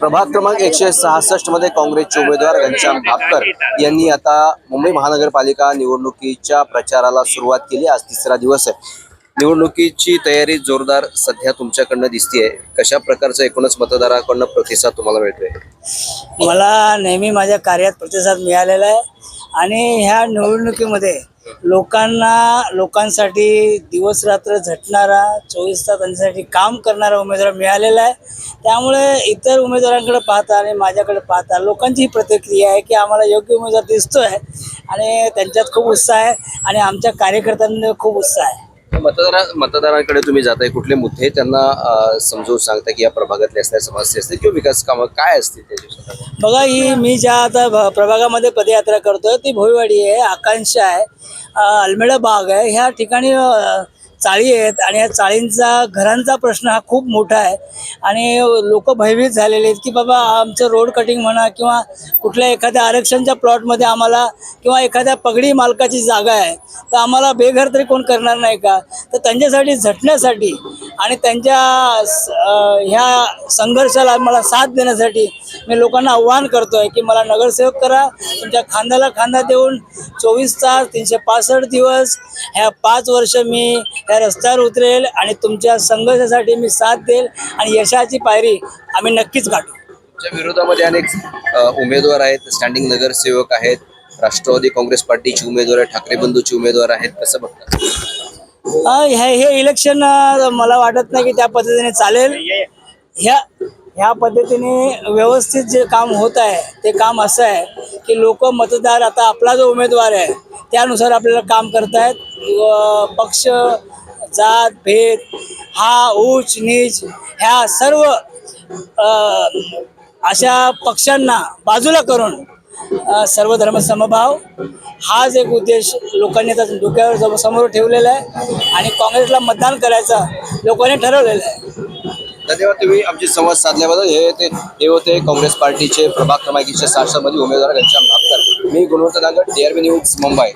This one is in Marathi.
प्रभाग क्रमांक 166 मध्ये काँग्रेसचे उमेदवार घनश्याम भापकर यांनी आता मुंबई महानगरपालिका निवडणुकीच्या प्रचाराला सुरुवात केली। आज तिसरा दिवस आहे। निवडणुकीची तयारी जोरदार सध्या तुमच्याकडनं दिसतेय। कशा प्रकारचा एकूणच मतदाराकडनं प्रतिसाद तुम्हाला मिळतोय? मला नेहमी माझ्या कार्यात प्रतिसाद मिळालेला आहे आणि ह्या निवडणुकीमध्ये लोकांसाठी दिवस रात्र झटणारा 24 तास त्यांच्यासाठी काम करणारा उमेदवार मिळालेला आहे। त्यामुळे इतर उमेदवारांकडे पाहता आणि माझ्याकडे पाहता लोकांची ही प्रतिक्रिया आहे की आम्हाला योग्य उमेदवार दिसतोय आणि त्यांच्यात खूप उत्साह आहे आणि आमच्या कार्यकर्त्यांमध्ये खूप उत्साह आहे। मतदारांकडे तुम्ही जाताय, कुठले मुद्दे त्यांना समजून सांगता की या प्रभागातले असणाऱ्या समस्या असतील किंवा विकास कामं काय असतील त्याच्या? बघा, ही मी ज्या आता प्रभागामध्ये पदयात्रा करतोय ती भोईवाडी आहे, आकांक्षा आहे, अल्मेडा बाग आहे। ह्या ठिकाणी चाळी आहेत आणि या चाळींचा घरांचा प्रश्न हा खूप मोठा आहे आणि लोक भयभीत झालेले आहेत की बाबा आमचं रोड कटिंग म्हणा किंवा कुठल्या एखाद्या आरक्षणच्या प्लॉटमध्ये आम्हाला किंवा एखाद्या पगडी मालकाची जागा आहे तर आम्हाला बेघर तरी कोण करणार नाही का? तर त्यांच्यासाठी झटण्यासाठी आणि त्यांच्या ह्या संघर्षाला मला साथ देण्यासाठी मी लोकांना आव्हान करतो आहे की मला नगरसेवक करा। तुमच्या खांद्याला खांदा देऊन 24 तास 365 दिवस ह्या 5 वर्ष मी या रस्त्यावर उतरेल आणि तुमच्या संघर्षासाठी मी साथ देईल आणि यशाची पायरी आम्ही नक्कीच गाठू। तुमच्या विरोधामध्ये अनेक उमेदवार आहेत, स्टँडिंग नगरसेवक आहेत, राष्ट्रवादी काँग्रेस पार्टीचे उमेदवार आहेत, ठाकरे बंधूचे उमेदवार आहेत, कसं बघता? हे इलेक्शन मला वाटत नाही की त्या पद्धतीने चालेल। ह्या पद्धतीने व्यवस्थित जे काम होत आहे ते काम असं आहे की लोक मतदार आता आपला जो उमेदवार आहे त्यानुसार आपल्याला काम करतायत। पक्ष जात भेद हा उच्च नीच ह्या सर्व अशा पक्षांना बाजूला करून सर्व धर्म समभाव हाच एक उद्देश लोकांनी आता डोक्यावर समोर ठेवलेला आहे आणि काँग्रेसला मतदान करायचं लोकांनी ठरवलेलं आहे। धन्यवाद, तुम्ही आमची संवाद साधल्याबद्दल। हे होते काँग्रेस पार्टीचे प्रभाग क्रमांक 166 मधील उमेदवार घनश्याम भापकर। मी गुणवंत नागर, DRB न्यूज, मुंबई।